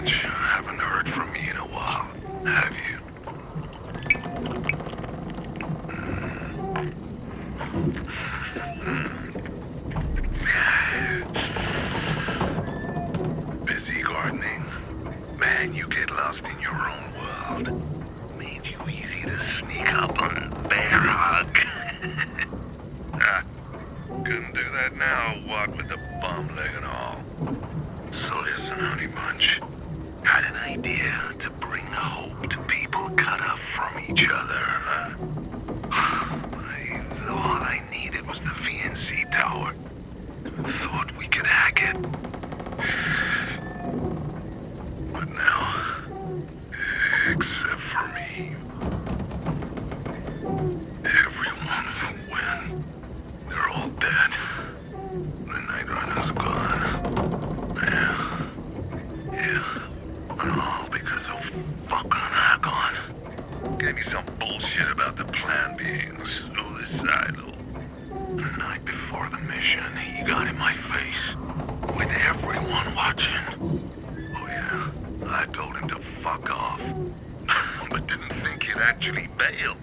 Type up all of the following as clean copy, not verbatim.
much. Haven't heard from me in a while, have you? Busy gardening? Man, you get lost in your own world. Made you easy to sneak up on bear hug. Couldn't do that now, what with the bum leg and all. So listen, honey bunch. Had an idea to bring hope to people cut off from each other, huh? All I needed was the VNC tower. Thought we could hack it. But now, except for me, everyone will win. They're all dead. The Night Runner's gone. Yeah. And all because of fucking Hakon. Gave me some bullshit about the plan being suicidal. The night before the mission, he got in my face. With everyone watching. Oh yeah, I told him to fuck off. But didn't think he'd actually bail.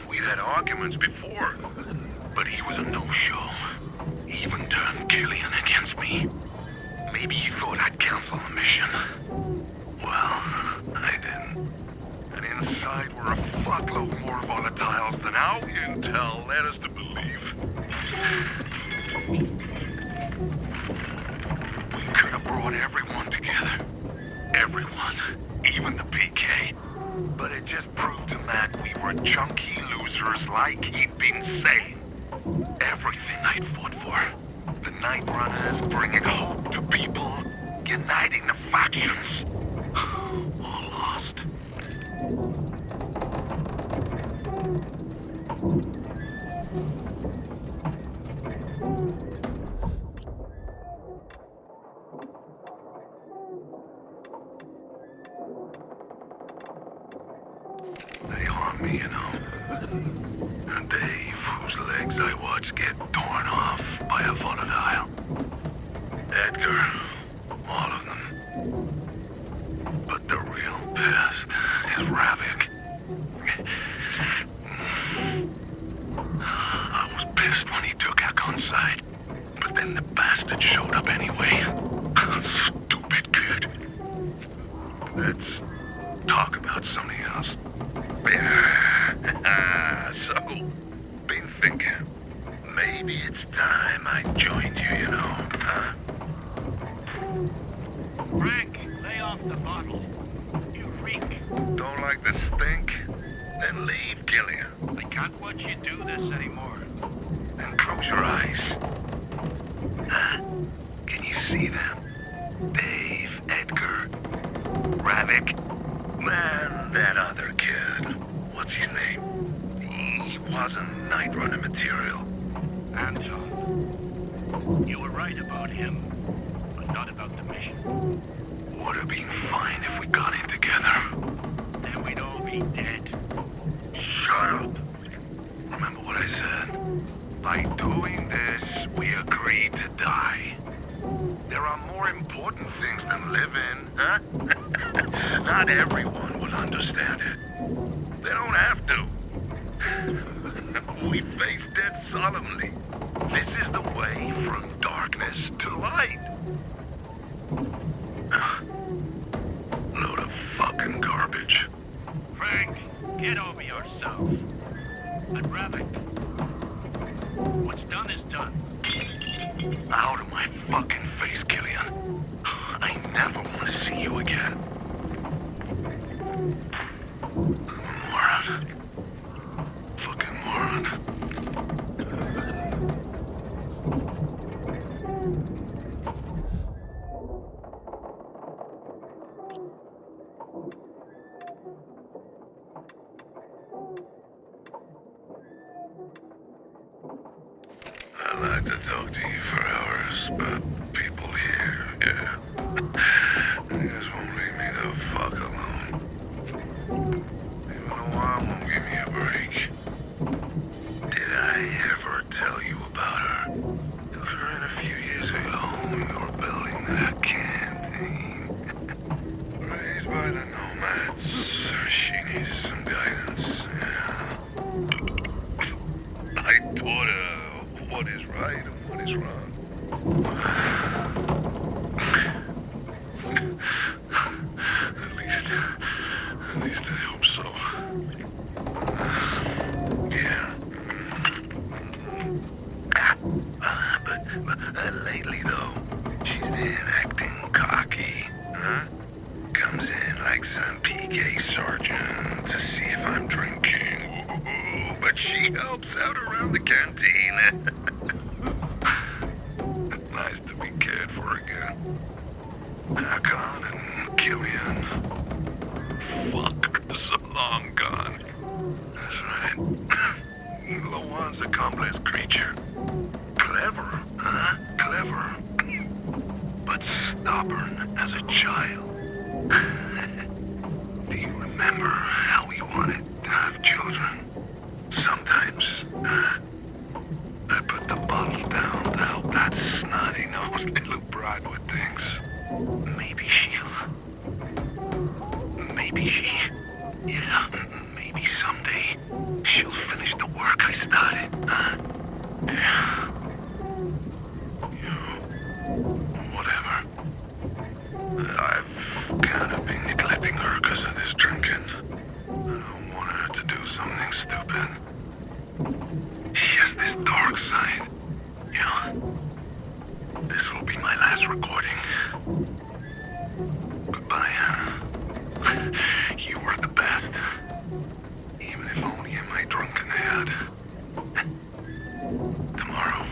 We'd had arguments before. But he was a no-show. He even turned Killian against me. Maybe he thought I'd cancel the mission. Well, I didn't. And inside were a fuckload more volatiles than our intel led us to believe. We could have brought everyone together. Everyone. Even the PK. But it just proved to Matt we were chunky losers like he'd been saying. Everything I'd fought for. The Night Runners bringing hope to people. Uniting the factions. All lost. They harm me, you know. And Dave, whose legs I watched get torn off by a volatile. Edgar, all of them. But the real pest is Ravik. I was pissed when he took Hakon's side. But then the bastard showed up anyway. Stupid kid. Let's talk about something else. So, been thinking. Maybe it's time I joined you, you know, huh? Frank, lay off the bottle. You reek. Don't like the stink? Then leave, Killian. I can't watch you do this anymore. Then close your eyes. Huh? Can you see them? Dave, Edgar, Ravik, man, that other kid. What's his name? He wasn't Night Runner material. Anton. You were right about him, but not about the mission. Would have been fine if we got in together. Then we'd all be dead. Shut up. Remember what I said? By doing this, we agreed to die. There are more important things than living, huh? Not everyone will understand it. They don't have to. We face death solemnly. This is the way from darkness to light. Load of fucking garbage. Frank, get over yourself. And Ravik, what's done is done. Out of my fucking face, Killian. I never want to see you again. Moron. Fucking moron. I'd like to talk to you for hours, but people here, yeah. They just won't leave me the fuck alone. Even though I won't give me a break. Did I ever tell you about her? It was right a few years ago when we were building that canteen. bags and PK Sergeant to see if I'm drinking. Ooh, but she helps out around the canteen. Nice to be cared for again. Hack on and kill me in. Fuck, so long gone. That's right. Lawan's a complex creature. Clever, huh? Clever. But stubborn as a child. Do you remember how we wanted to have children? Sometimes, I put the bottle down to help that snotty-nosed little bride with things. Maybe maybe someday she'll finish the work I started, huh? Yeah. Whatever. I've kind of been neglecting her because of this drinking. I don't want her to do something stupid. She has this dark side. You know? This will be my last recording. Goodbye, Hannah. You were the best. Even if only in my drunken head. Tomorrow,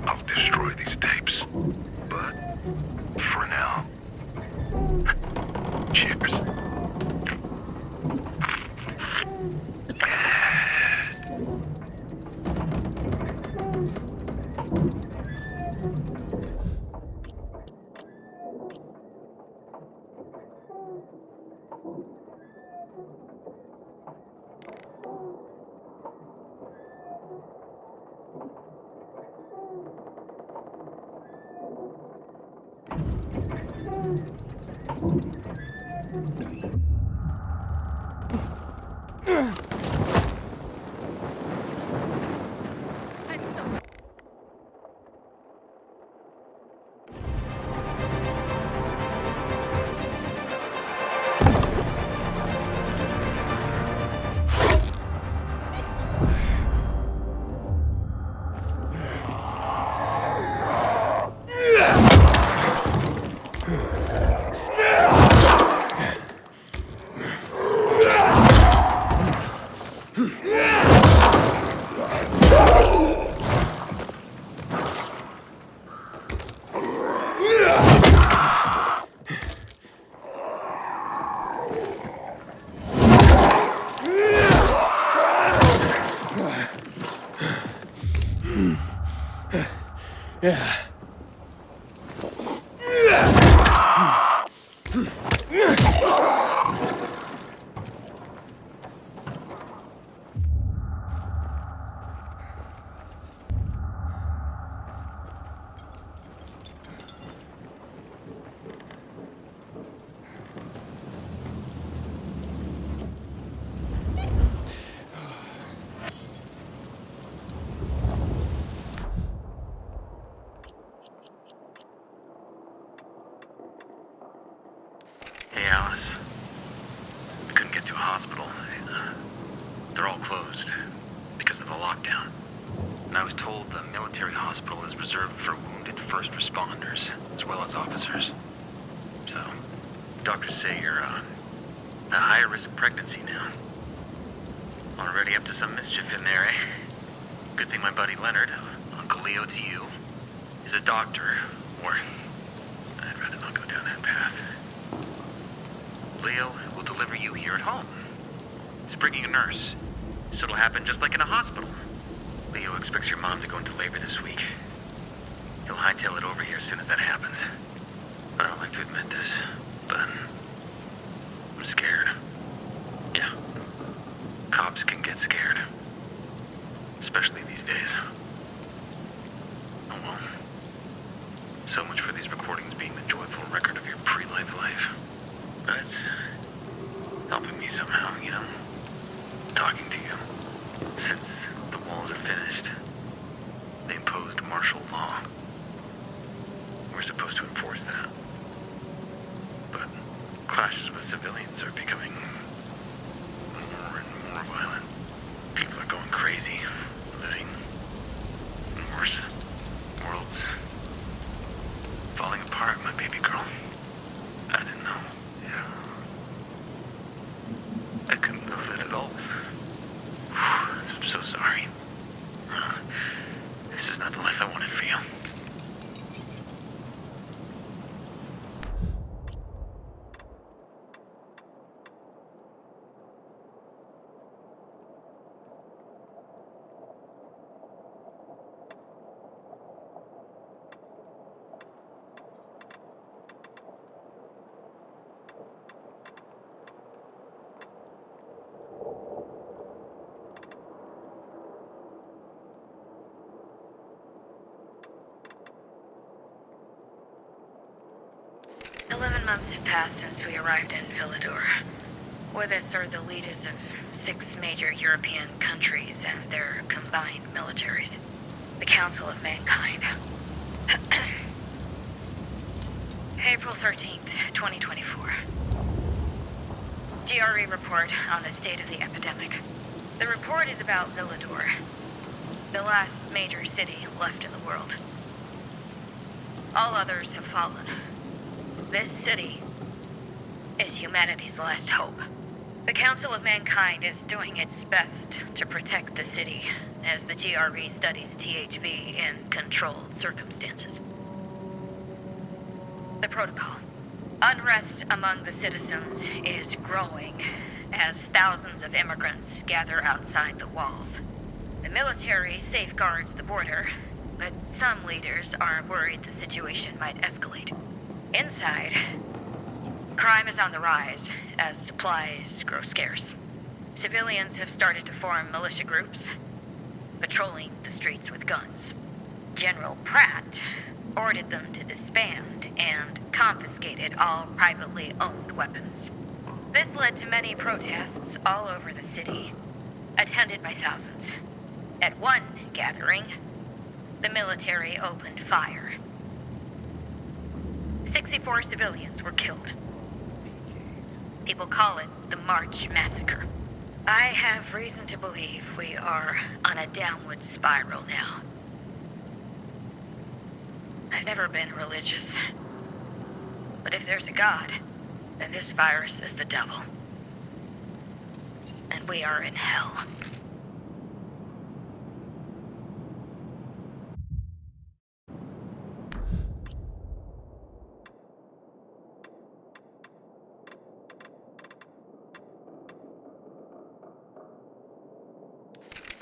I'll destroy these tapes. But for now, cheers. Yeah. Hey, Alice. We couldn't get to a hospital. They're all closed because of the lockdown. And I was told the military hospital is reserved for wounded first responders, as well as officers. So, doctors say you're a high-risk pregnancy now. Already up to some mischief in there, eh? Good thing my buddy Leonard, Uncle Leo to you, is a doctor, or I'd rather not go down that path. Leo will deliver you here at home. He's bringing a nurse, so it'll happen just like in a hospital. Leo expects your mom to go into labor this week. He'll hightail it over here as soon as that happens. I don't like to admit this, but I'm scared. Yeah. Cops can get scared. Especially these days. Oh well. So much for these recordings being the joyful record of your pre-life life. But it's helping me somehow, you know? Talking to you. Since the walls are finished, they imposed martial law. We're supposed to enforce that. But clashes with civilians are becoming more and more violent. People are going crazy, living in worse worlds. Falling apart, my baby girl. I didn't know. Yeah. months have passed since we arrived in Villador. With us are the leaders of 6 major European countries and their combined militaries. The Council of Mankind. April 13th, 2024. GRE report on the state of the epidemic. The report is about Villador, the last major city left in the world. All others have fallen. This city is humanity's last hope. The Council of Mankind is doing its best to protect the city as the GRE studies THV in controlled circumstances. The protocol. Unrest among the citizens is growing as thousands of immigrants gather outside the walls. The military safeguards the border, but some leaders are worried the situation might escalate. Inside, crime is on the rise as supplies grow scarce. Civilians have started to form militia groups, patrolling the streets with guns. General Pratt ordered them to disband and confiscated all privately owned weapons. This led to many protests all over the city, attended by thousands. At one gathering, the military opened fire. 64 civilians were killed. People call it the March Massacre. I have reason to believe we are on a downward spiral now. I've never been religious. But if there's a God, then this virus is the devil. And we are in hell.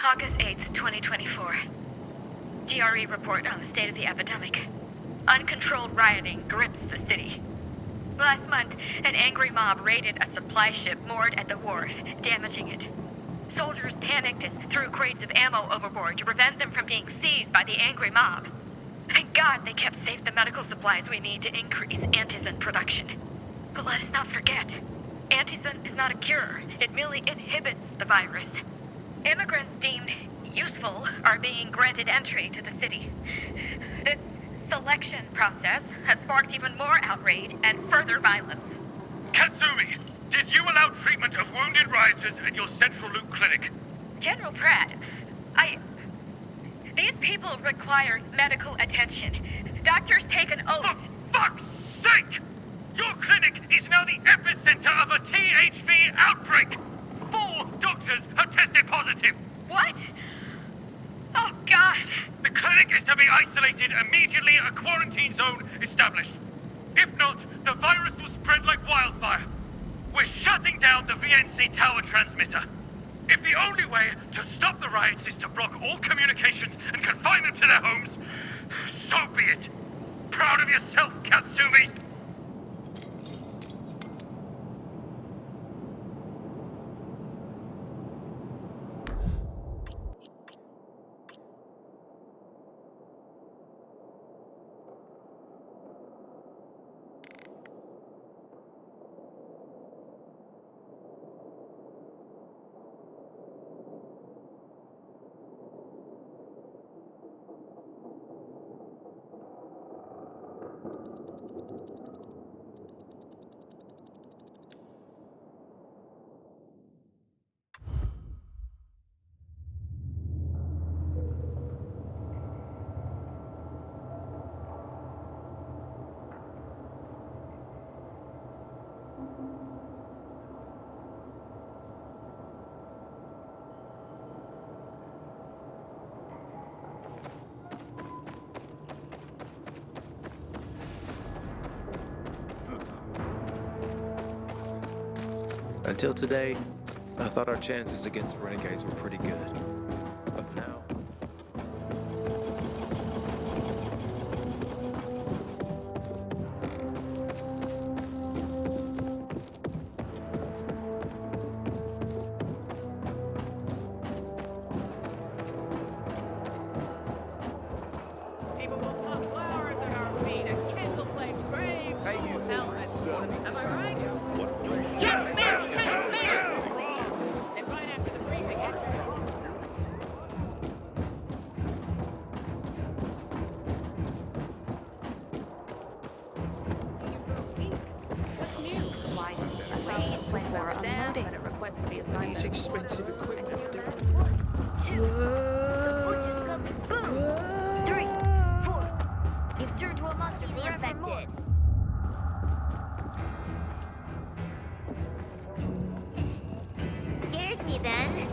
August 8th, 2024. GRE report on the state of the epidemic. Uncontrolled rioting grips the city. Last month, an angry mob raided a supply ship moored at the wharf, damaging it. Soldiers panicked and threw crates of ammo overboard to prevent them from being seized by the angry mob. Thank God they kept safe the medical supplies we need to increase antizin production. But let us not forget, antizin is not a cure. It merely inhibits the virus. Immigrants deemed useful are being granted entry to the city. This selection process has sparked even more outrage and further violence. Katsumi, did you allow treatment of wounded rioters at your Central Loop clinic? General Pratt, these people require medical attention. Doctors take an oath. For fuck's sake! Your clinic is now the epicenter of a THV outbreak! 4 doctors have tested positive! What? Oh, God! The clinic is to be isolated immediately, a quarantine zone established. If not, the virus will spread like wildfire. We're shutting down the VNC tower transmitter. If the only way to stop the riots is to block all communications and confine them to their homes, so be it. Proud of yourself, Katsumi? Until today, I thought our chances against the renegades were pretty good. But now... People will tuck flowers at our feet and kids will play brave. Hey, you. Helmets. me then.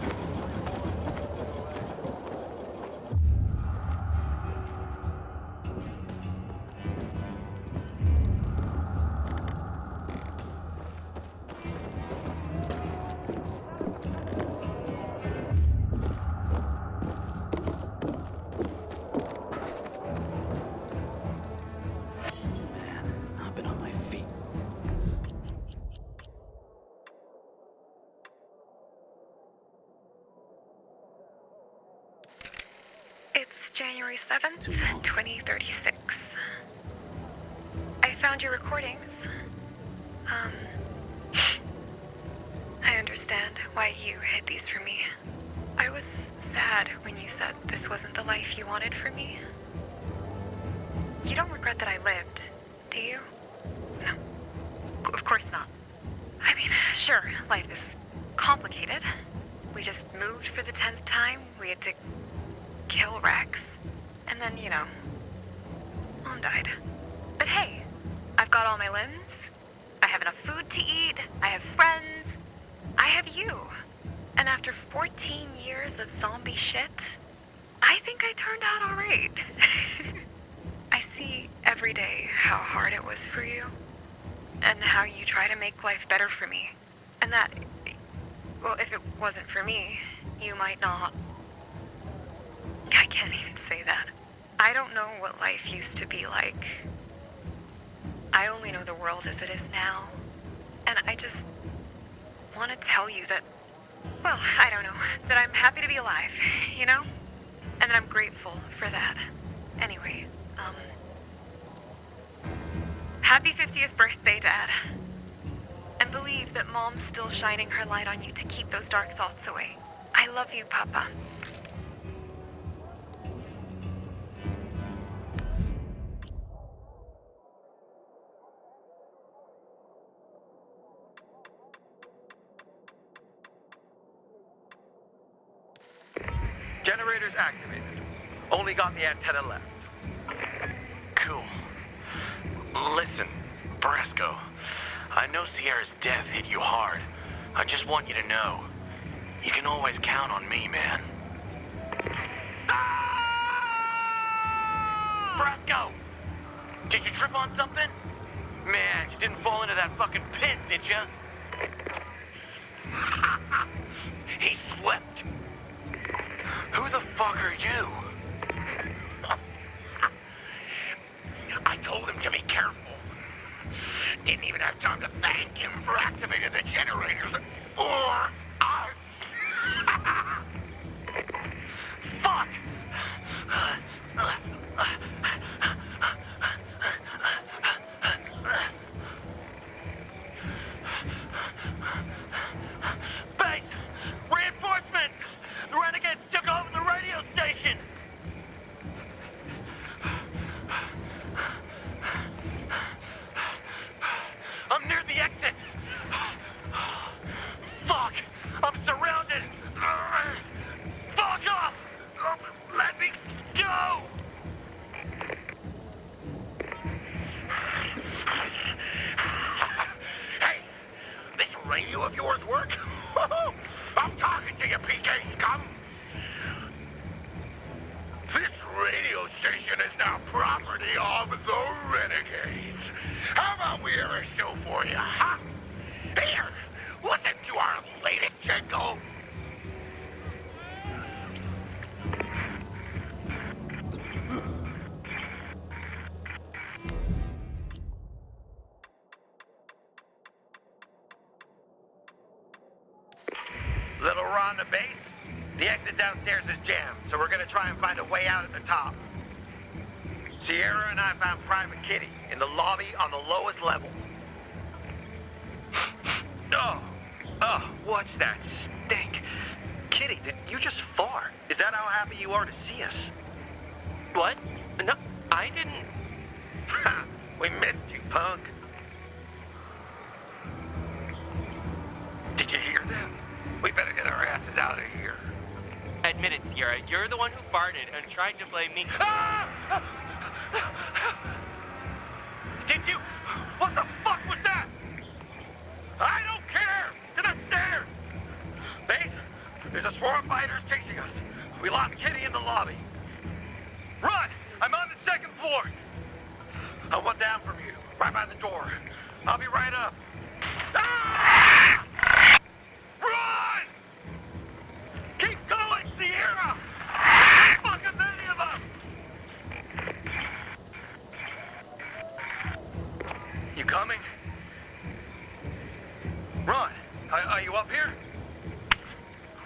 I've been on my feet. It's January 7th, 2036. I found your recordings. I understand why you hid these from me. I was sad when you said this wasn't the life you wanted for me. You don't regret that I lived, do you? No. Of course not. I mean, sure, life is complicated. We just moved for the 10th time. We had to kill Rex. And then, Mom died. But hey, I've got all my limbs. I have enough food to eat. I have friends. I have you. And after 14 years of zombie shit, I think I turned out all right. I see every day how hard it was for you. And how you try to make life better for me. And that, well, if it wasn't for me, you might not. I can't even say that. I don't know what life used to be like. I only know the world as it is now. And I just want to tell you that, well, I don't know, that I'm happy to be alive, And that I'm grateful for that. Anyway, happy 50th birthday, Dad. And believe that Mom's still shining her light on you to keep those dark thoughts away. I love you, Papa. Generators activated. Only got the antenna left. Cool. Listen, Brasco. I know Sierra's death hit you hard. I just want you to know. You can always count on me, man. Ah! Brasco! Did you trip on something? Man, you didn't fall into that fucking pit, did you? He slipped. Who the fuck are you? I told him to be careful. Didn't even have time to thank him for activating the generators. Or us. Fuck! Base! Reinforcements! The renegades took over the radio station! I'm near the exit! Fuck! I'm surrounded! Fuck off! Let me go! Hey! This radio of yours work? I'm talking to you, PK scum! This radio station is now property of the Renegades. How about we air a show for you, huh? Here, listen to our latest jingle. Little Ron the base? The exit downstairs is jammed, so we're gonna try and find a way out at the top. Sierra and I found Private Kitty in the lobby on the lowest level. Oh, what's that stink? Kitty, did you just fart? Is that how happy you are to see us? What? No, I didn't. We missed you, punk. Did you hear that? We better get our asses out of here. Admit it, Sierra. You're the one who farted and tried to blame me. Did you? What the fuck was that? I don't care! To the stairs! Base, We lost Kitty in the lobby. Run! I'm on the second floor. I want down from you, right by the door. I'll be right up. Ah! Run! Keep going, Sierra! Fuck as any of them! You coming? Ron, are you up here?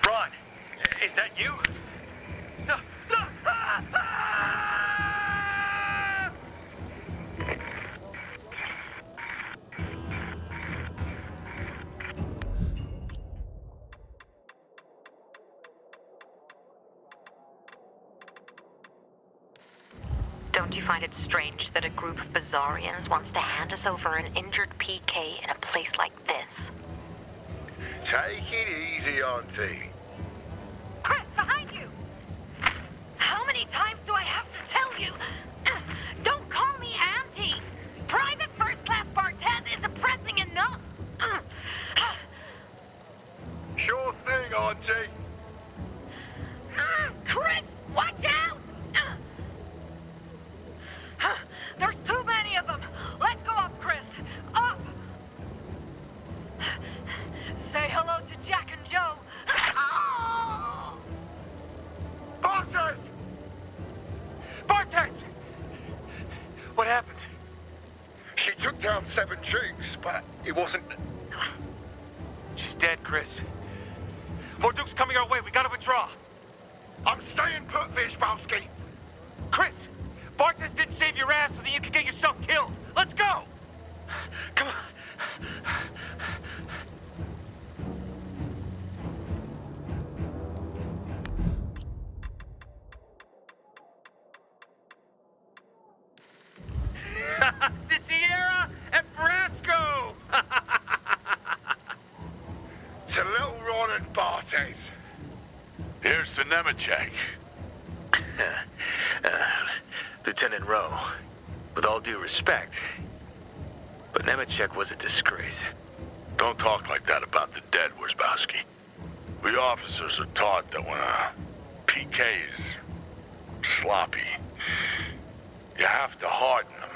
Ron, is that you? No, no! Ah! Ah! Don't you find it strange that a group of Bizarrians wants to hand us over an injured PK in a place like this? Take it easy, Auntie. Chris, behind you! How many times do I have to tell you? Don't call me Auntie! Private first-class bartend isn't pressing enough! Sure thing, Auntie. Chris, watch out! There's too many of them! Let's go up, Chris! Up! Say hello to Jack and Joe! Bartend! Bartend! What happened? She took down 7 jigs, but it wasn't... She's dead, Chris. More Duke's coming our way. We gotta withdraw. I'm staying put, Fishbowski. Chris, Bartend didn't save your ass so that you could get yourself killed. Let's go! Come on. To Sierra and Brasco! To Little Ron and Bartes. Here's to Nemechek. Lieutenant Rowe, with all due respect, but Nemechek was a disgrace. Don't talk like that about the dead, Wierzbowski. We officers are taught that when a PK is sloppy, you have to harden them.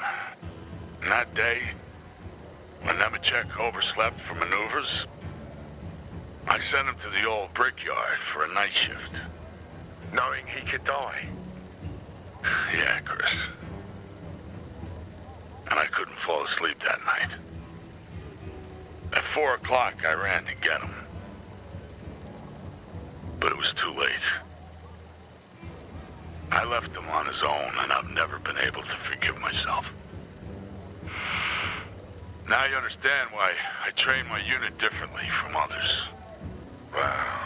And that day, when Nemechek overslept for maneuvers, I sent him to the old brickyard for a night shift, knowing he could die. Yeah, Chris. And I couldn't fall asleep that night. At 4 o'clock, I ran to get him. But it was too late. I left him on his own, and I've never been able to forgive myself. Now you understand why I train my unit differently from others. Well,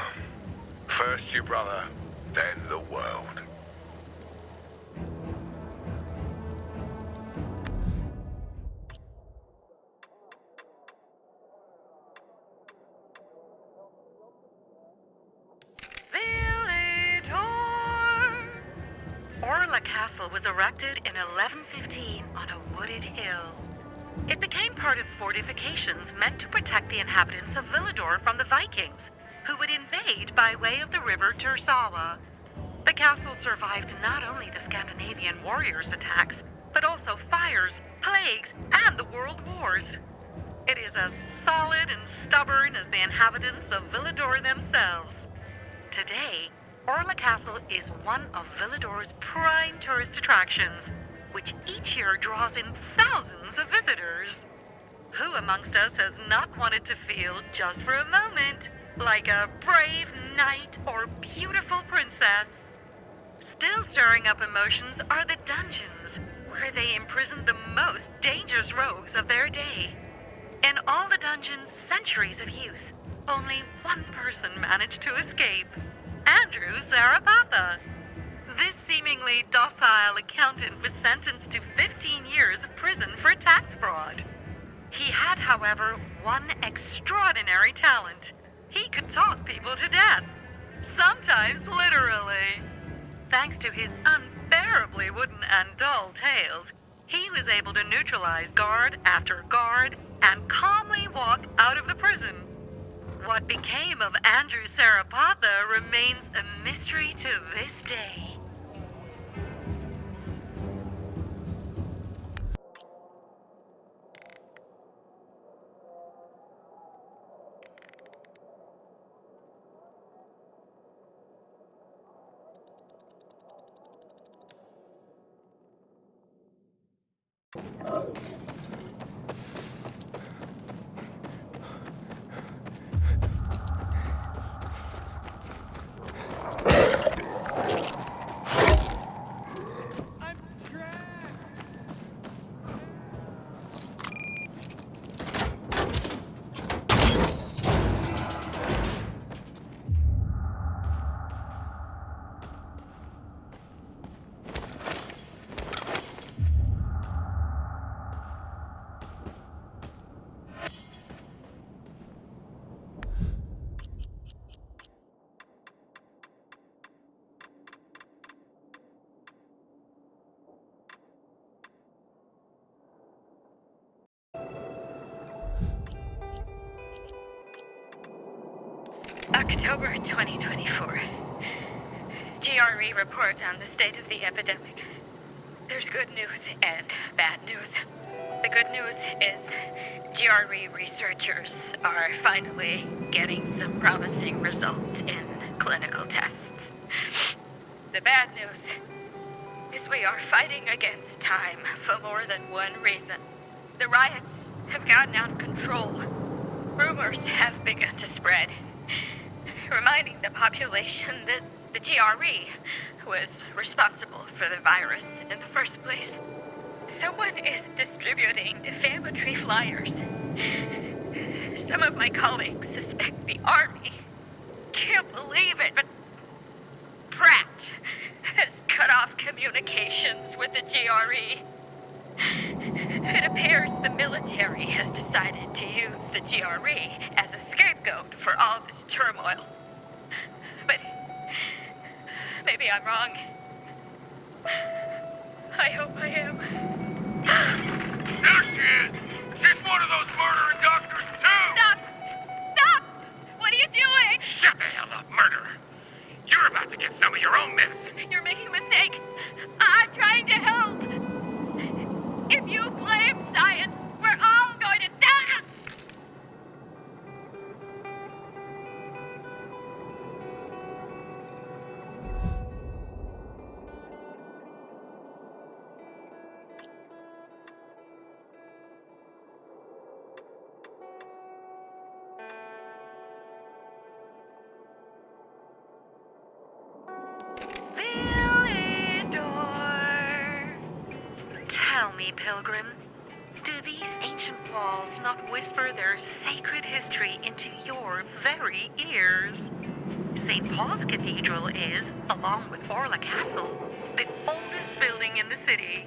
first your brother, then the world. Orla Castle was erected in 1115 on a wooded hill. It became part of fortifications meant to protect the inhabitants of Villador from the Vikings, who would invade by way of the river Tursawa. The castle survived not only the Scandinavian warriors' attacks, but also fires, plagues, and the world wars. It is as solid and stubborn as the inhabitants of Villador themselves. Today, Orla Castle is one of Villador's prime tourist attractions, which each year draws in thousands of visitors. Who amongst us has not wanted to feel, just for a moment, like a brave knight or beautiful princess? Still stirring up emotions are the dungeons, where they imprison the most dangerous rogues of their day. In all the dungeons' centuries of use, only one person managed to escape. Andrew Zarapatha. This seemingly docile accountant was sentenced to 15 years of prison for tax fraud. He had, however, one extraordinary talent. He could talk people to death. Sometimes literally. Thanks to his unbearably wooden and dull tales, he was able to neutralize guard after guard and calmly walk out of the prison. what became of Andrew Sarapatha remains a mystery to this day. October 2024. GRE report on the state of the epidemic. There's good news and bad news. The good news is GRE researchers are finally getting some promising results in clinical tests. The bad news is we are fighting against time for more than one reason. The riots have gotten out of control. Rumors have begun to spread, reminding the population that the GRE was responsible for the virus in the first place. Someone is distributing defamatory flyers. Some of my colleagues suspect the Army. Can't believe it, but Pratt has cut off communications with the GRE. It appears the military has decided to use the GRE as a scapegoat for all this turmoil. But maybe I'm wrong. I hope I am. There she is! She's one of those murdering doctors, too! Stop! Stop! What are you doing? Shut the hell up, murderer! You're about to get some of your own medicine. You're making a mistake. I'm trying to help. If you blame science, we're all going to die. Tell me, Pilgrim, do these ancient walls not whisper their sacred history into your very ears? St. Paul's Cathedral is, along with Orla Castle, the oldest building in the city.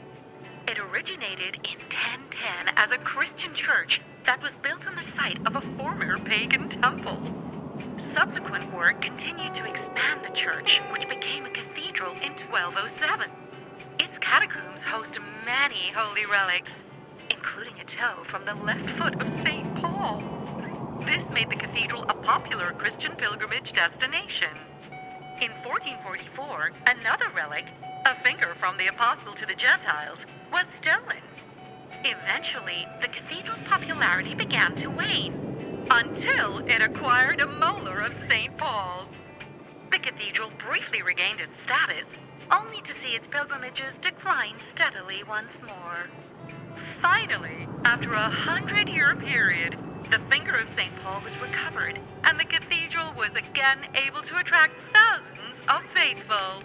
It originated in 1010 as a Christian church that was built on the site of a former pagan temple. Subsequent work continued to expand the church, which became a cathedral in 1207. Its catacombs host many holy relics, including a toe from the left foot of St. Paul. This made the cathedral a popular Christian pilgrimage destination. In 1444, another relic, a finger from the apostle to the Gentiles, was stolen. Eventually, the cathedral's popularity began to wane, until it acquired a molar of St. Paul's. The cathedral briefly regained its status, only to see its pilgrimages decline steadily once more. Finally, after a 100-year period, the finger of St. Paul was recovered, and the cathedral was again able to attract thousands of faithful.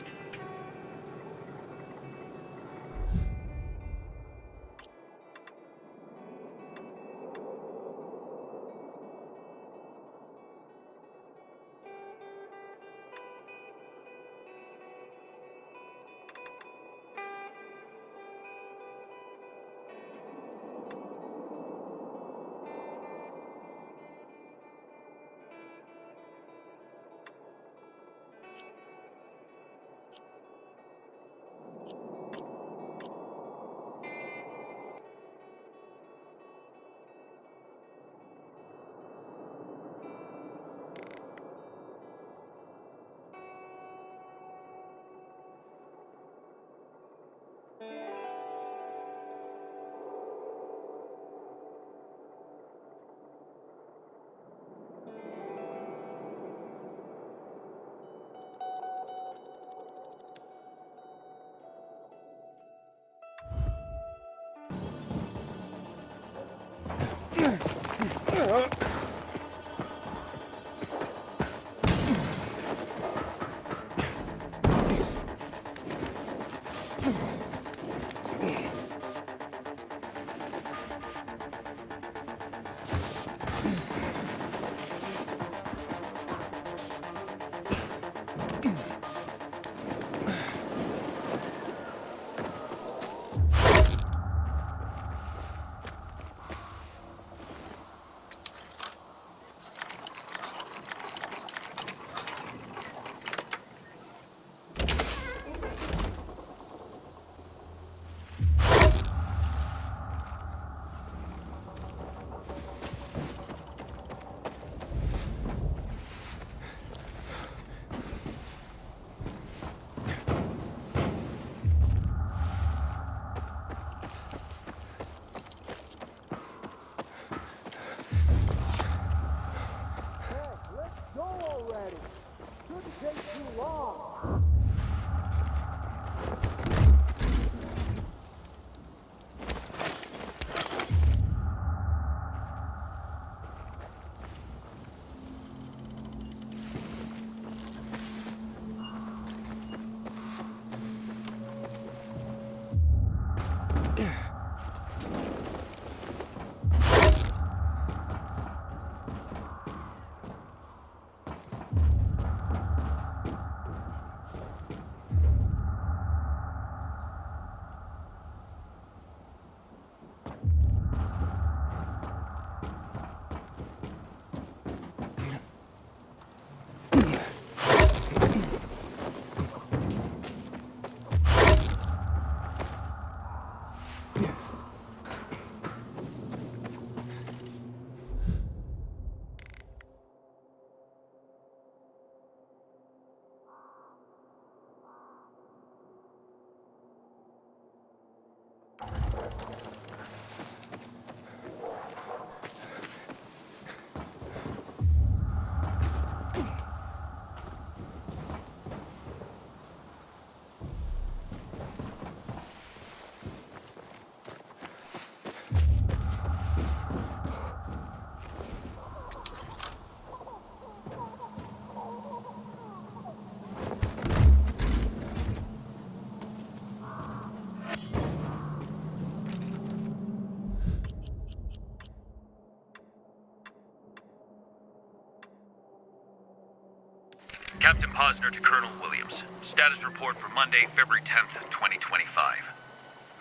Captain Posner to Colonel Williams. Status report for Monday, February 10th, 2025.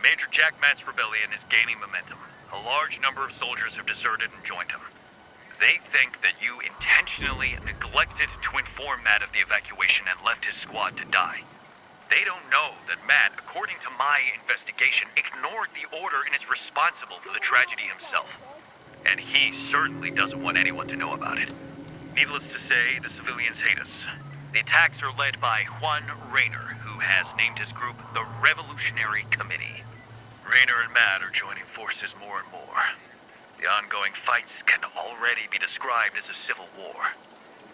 Major Jack Matt's rebellion is gaining momentum. A large number of soldiers have deserted and joined him. They think that you intentionally neglected to inform Matt of the evacuation and left his squad to die. They don't know that Matt, according to my investigation, ignored the order and is responsible for the tragedy himself. And he certainly doesn't want anyone to know about it. Needless to say, the civilians hate us. The attacks are led by Juan Rayner, who has named his group the Revolutionary Committee. Rayner and Matt are joining forces more and more. The ongoing fights can already be described as a civil war.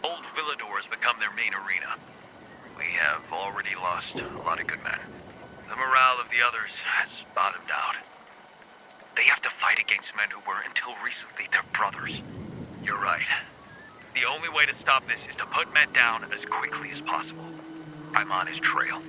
Old Villador has become their main arena. We have already lost a lot of good men. The morale of the others has bottomed out. They have to fight against men who were, until recently, their brothers. You're right. The only way to stop this is to put Matt down as quickly as possible. I'm on his trail.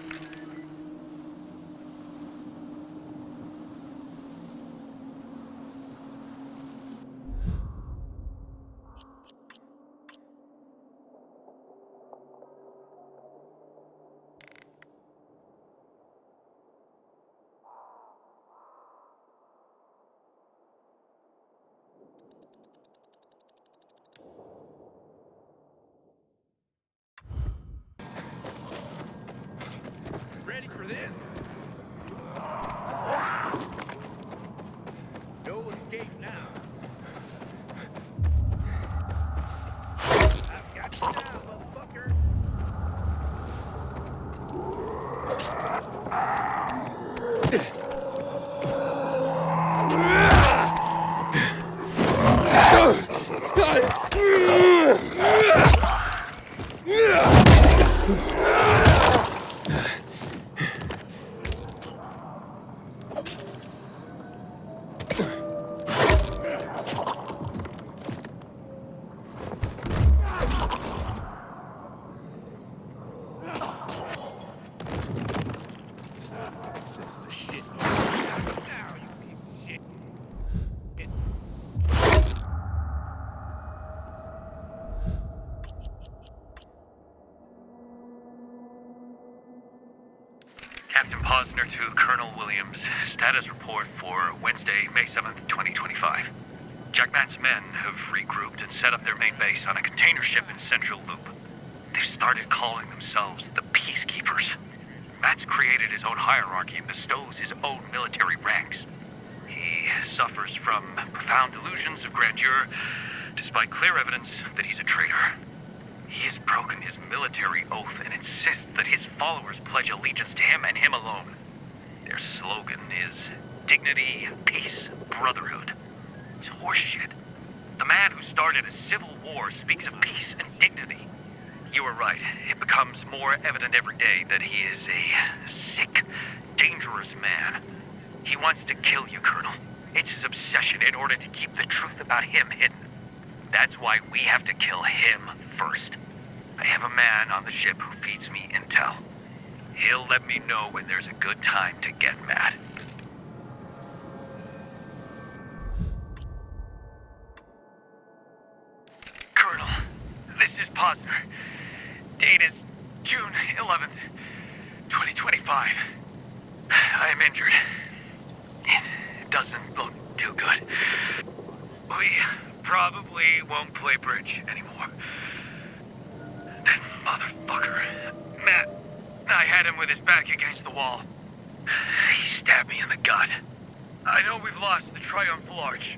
Ready for this? No escape now. I've got you now, motherfucker. Captain Posner to Colonel Williams. Status report for Wednesday, May 7th, 2025. Jack Matt's men have regrouped and set up their main base on a container ship in Central Loop. They've started calling themselves the Peacekeepers. Matt's created his own hierarchy and bestows his own military ranks. He suffers from profound delusions of grandeur, despite clear evidence that he's a traitor. He has broken his military oath and insists that his followers pledge allegiance to him and him alone. Their slogan is dignity, peace, brotherhood. It's horseshit. The man who started a civil war speaks of peace and dignity. You were right. It becomes more evident every day that he is a sick, dangerous man. He wants to kill you, Colonel. It's his obsession in order to keep the truth about him hidden. That's why we have to kill him first. I have a man on the ship who feeds me intel. He'll let me know when there's a good time to get mad. Colonel, this is Posner. Date is June 11th, 2025. I am injured. It doesn't look too good. We probably won't play bridge anymore. That motherfucker. Matt, I had him with his back against the wall. He stabbed me in the gut. I know we've lost the Triumphal Arch,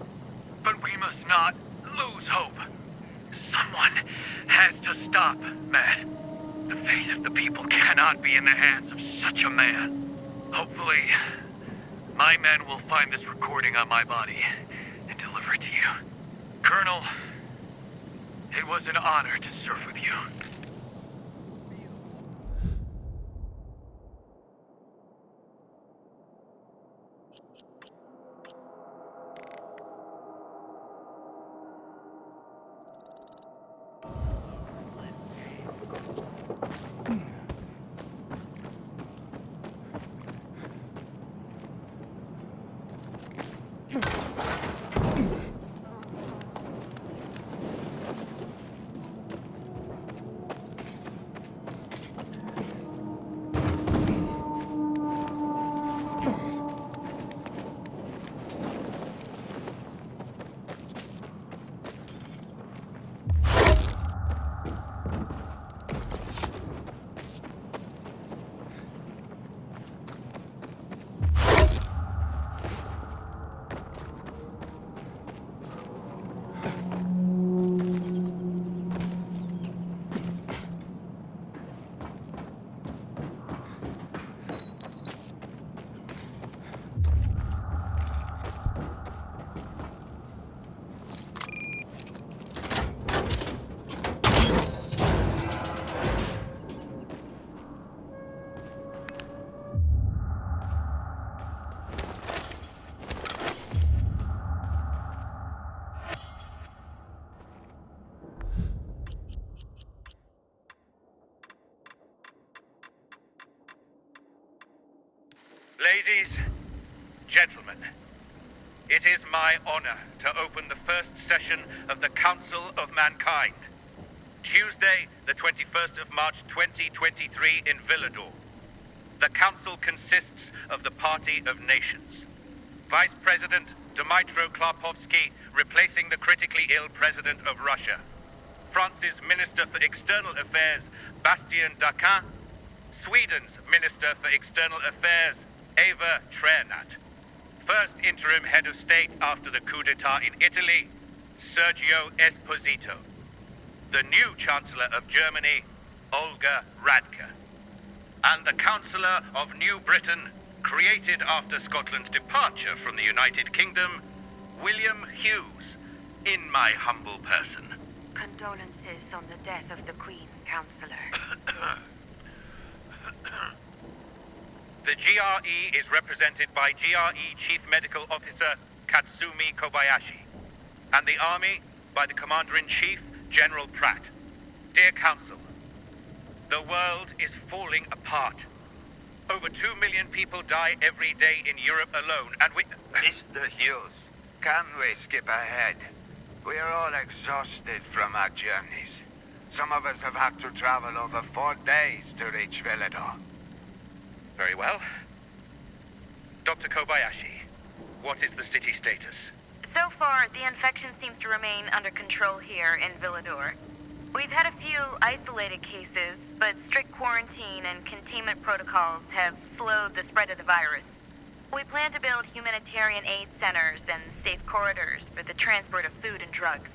but we must not lose hope. Someone has to stop Matt. The fate of the people cannot be in the hands of such a man. Hopefully, my men will find this recording on my body and deliver it to you. Colonel, it was an honor to serve with you. Ladies, gentlemen, it is my honor to open the first session of the Council of Mankind. Tuesday, the 21st of March 2023 in Villador. The Council consists of the Party of Nations. Vice President Dmytro Klarpovsky replacing the critically ill President of Russia. France's Minister for External Affairs, Bastien Daquin. Sweden's Minister for External Affairs, Eva Trernat. First interim head of state after the coup d'etat in Italy, Sergio Esposito. The new Chancellor of Germany, Olga Radke. And the Councillor of New Britain, created after Scotland's departure from the United Kingdom, William Hughes, in my humble person. Condolences on the death of the Queen, Councillor. The GRE is represented by GRE Chief Medical Officer Katsumi Kobayashi, and the Army by the Commander-in-Chief, General Pratt. Dear Council, the world is falling apart. Over 2 million people die every day in Europe alone, and we... Mr. Hughes, can we skip ahead? We are all exhausted from our journeys. Some of us have had to travel over 4 days to reach Villador. Very well. Dr. Kobayashi, what is the city status? So far, the infection seems to remain under control here in Villador. We've had a few isolated cases, but strict quarantine and containment protocols have slowed the spread of the virus. We plan to build humanitarian aid centers and safe corridors for the transport of food and drugs.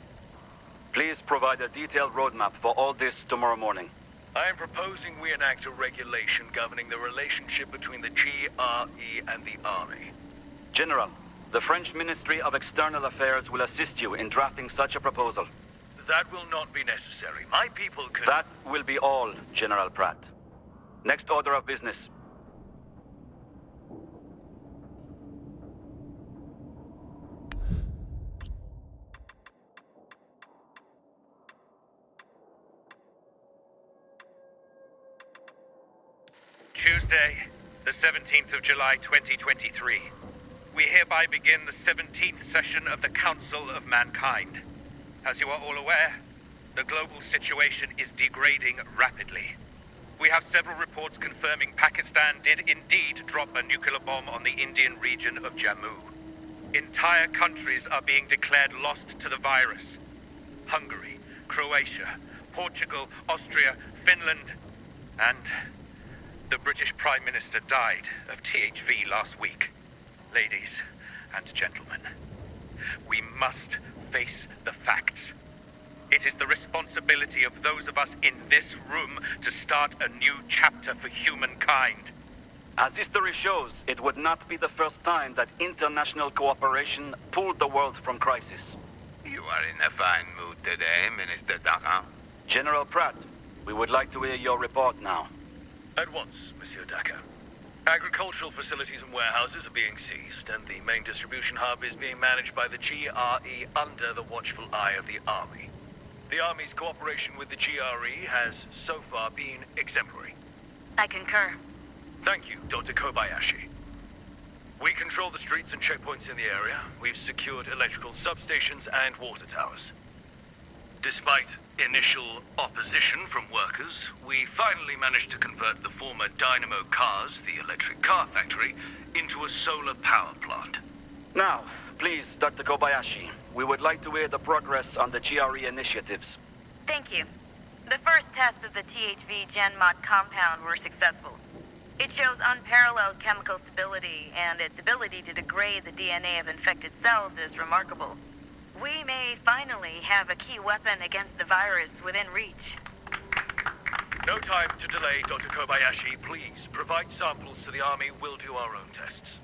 Please provide a detailed roadmap for all this tomorrow morning. I am proposing we enact a regulation governing the relationship between the GRE and the Army. General, the French Ministry of External Affairs will assist you in drafting such a proposal. That will not be necessary. My people can... That will be all, General Pratt. Next order of business. Tuesday, the 17th of July, 2023. We hereby begin the 17th session of the Council of Mankind. As you are all aware, the global situation is degrading rapidly. We have several reports confirming Pakistan did indeed drop a nuclear bomb on the Indian region of Jammu. Entire countries are being declared lost to the virus. Hungary, Croatia, Portugal, Austria, Finland, and the British Prime Minister died of THV last week. Ladies and gentlemen, we must face the facts. It is the responsibility of those of us in this room to start a new chapter for humankind. As history shows, it would not be the first time that international cooperation pulled the world from crisis. You are in a fine mood today, Minister Daka. General Pratt, we would like to hear your report now. At once, Monsieur Daka. Agricultural facilities and warehouses are being seized, and the main distribution hub is being managed by the GRE under the watchful eye of the Army. The Army's cooperation with the GRE has so far been exemplary. I concur. Thank you, Dr. Kobayashi. We control the streets and checkpoints in the area. We've secured electrical substations and water towers. Despite initial opposition from workers, we finally managed to convert the former Dynamo Cars, the electric car factory, into a solar power plant. Now, please, Dr. Kobayashi, we would like to hear the progress on the GRE initiatives. Thank you. The first tests of the THV GenMod compound were successful. It shows unparalleled chemical stability, and its ability to degrade the DNA of infected cells is remarkable. We may finally have a key weapon against the virus within reach. No time to delay, Dr. Kobayashi. Please, provide samples to the Army. We'll do our own tests.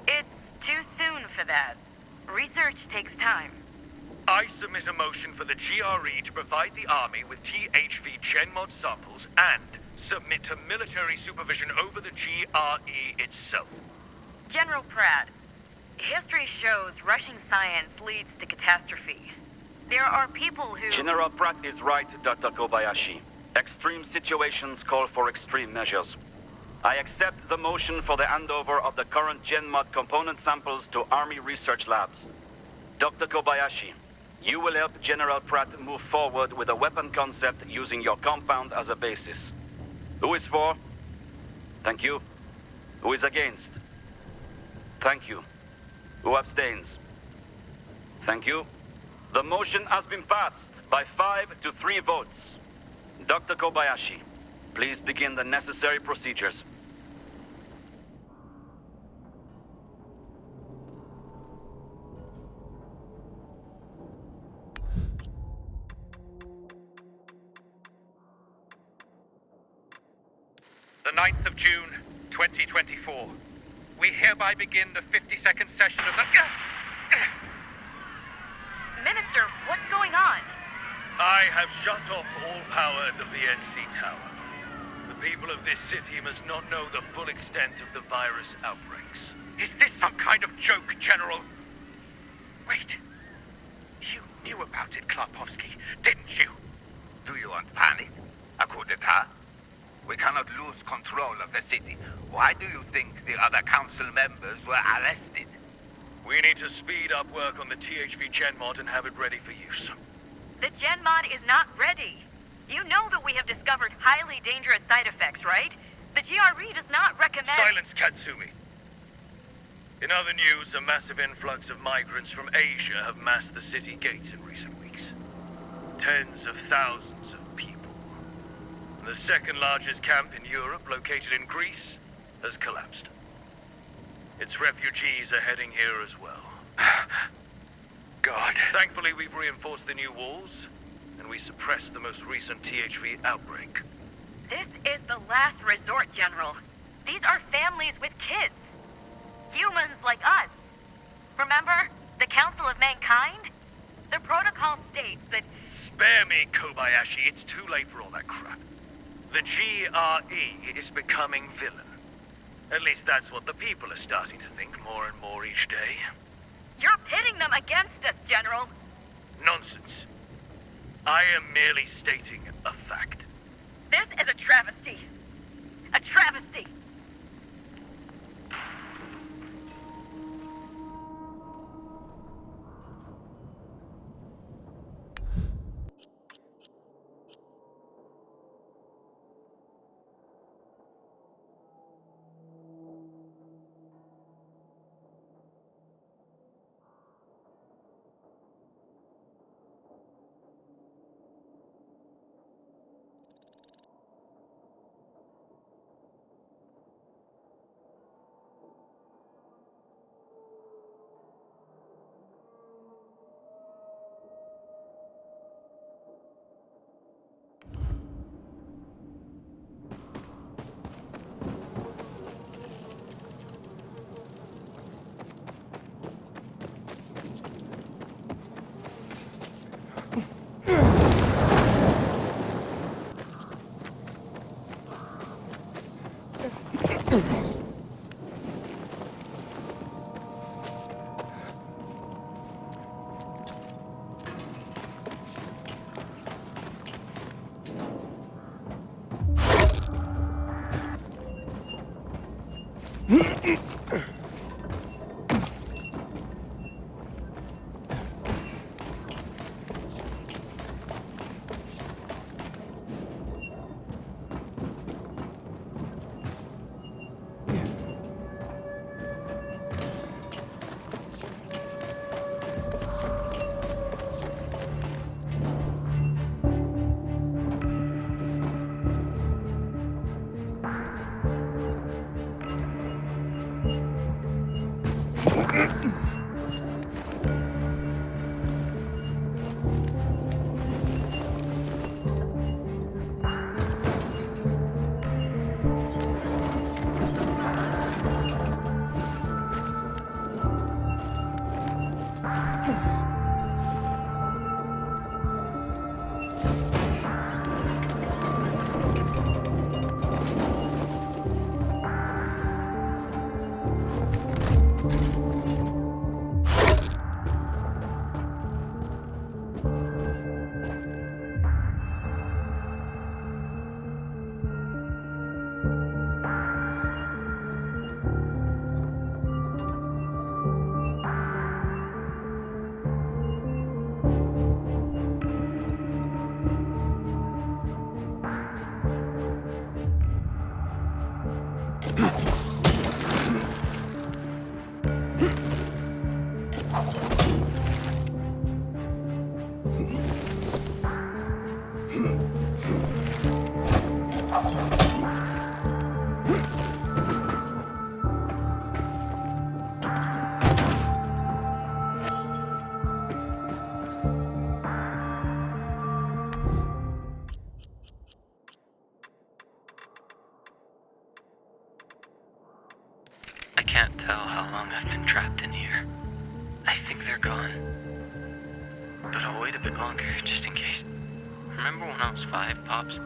It's too soon for that. Research takes time. I submit a motion for the GRE to provide the Army with THV GenMod samples and submit to military supervision over the GRE itself. General Pratt, history shows rushing science leads to catastrophe. There are people who... General Pratt is right, Dr. Kobayashi. Extreme situations call for extreme measures. I accept the motion for the handover of the current GenMod component samples to Army research labs. Dr. Kobayashi, you will help General Pratt move forward with a weapon concept using your compound as a basis. Who is for? Thank you. Who is against? Thank you. Who abstains? Thank you. The motion has been passed by 5 to 3 votes. Dr. Kobayashi, please begin the necessary procedures. The 9th of June, 2024. We hereby begin the 52nd session of the... Minister, what's going on? I have shut off all power at the VNC tower. The people of this city must not know the full extent of the virus outbreaks. Is this some kind of joke, General? Wait. You knew about it, Klarpovsky, didn't you? Do you want panic? A coup d'etat? We cannot lose control of the city. Why do you think the other council members were arrested? We need to speed up work on the THV GenMod and have it ready for use. The GenMod is not ready. You know that we have discovered highly dangerous side effects, right? The GRE does not recommend... Silence, Katsumi. In other news, a massive influx of migrants from Asia have massed the city gates in recent weeks. Tens of thousands of people. The second largest camp in Europe, located in Greece, has collapsed. Its refugees are heading here as well. God. Thankfully, we've reinforced the new walls, and we suppressed the most recent THV outbreak. This is the last resort, General. These are families with kids. Humans like us. Remember? The Council of Mankind? The protocol states that... Spare me, Kobayashi. It's too late for all that crap. The GRE is becoming villain. At least that's what the people are starting to think more and more each day. You're pitting them against us, General. Nonsense. I am merely stating a fact. This is a travesty. A travesty. I can't tell how long I've been trapped in here. I think they're gone. But I'll wait a bit longer, just in case. Remember when I was 5, Pops?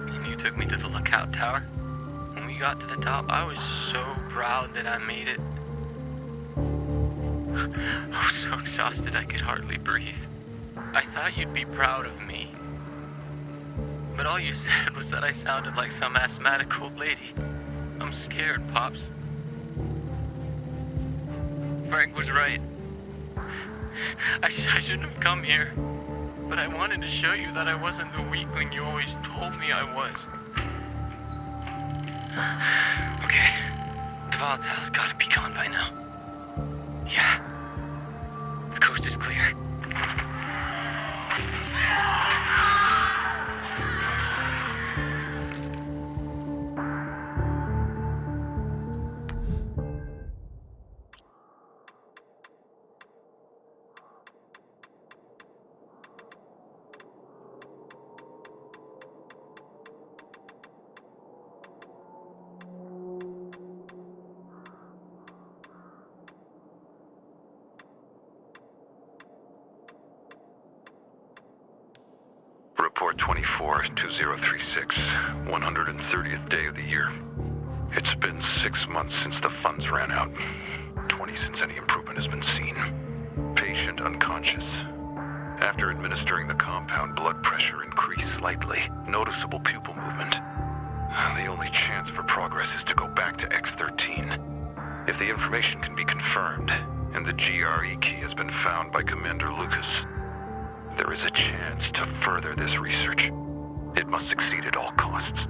And you took me to the lookout tower? When we got to the top, I was so proud that I made it. I was so exhausted I could hardly breathe. I thought you'd be proud of me. But all you said was that I sounded like some asthmatic old lady. I'm scared, Pops. Frank was right. I shouldn't have come here. But I wanted to show you that I wasn't the weakling you always told me I was. Okay. The volatile's gotta be gone by now. Yeah. The coast is clear. Report 24-2036, 130th day of the year. It's been 6 months since the funds ran out. 20 since any improvement has been seen. Patient unconscious. After administering the compound, blood pressure increased slightly. Noticeable pupil movement. The only chance for progress is to go back to X-13. If the information can be confirmed, and the GRE key has been found by Commander Lucas, there is a chance to further this research. It must succeed at all costs.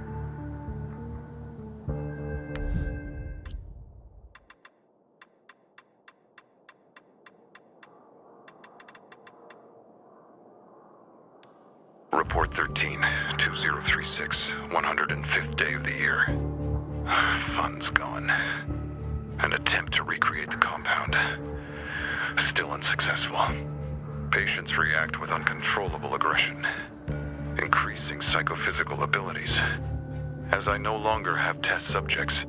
Report 13-2036, 105th day of the year. Funds gone. An attempt to recreate the compound. Still unsuccessful. Patients react with uncontrollable aggression, increasing psychophysical abilities. As I no longer have test subjects,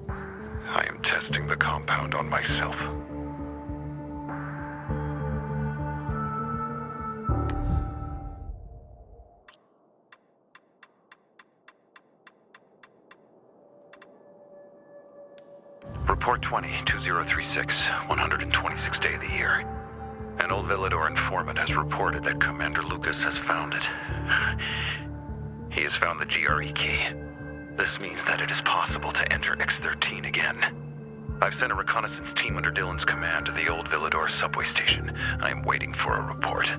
I am testing the compound on myself. Report 20-2036, 126th day of the year. An old Villador informant has reported that Commander Lucas has found it. He has found the GRE key. This means that it is possible to enter X-13 again. I've sent a reconnaissance team under Dillon's command to the old Villador subway station. I am waiting for a report.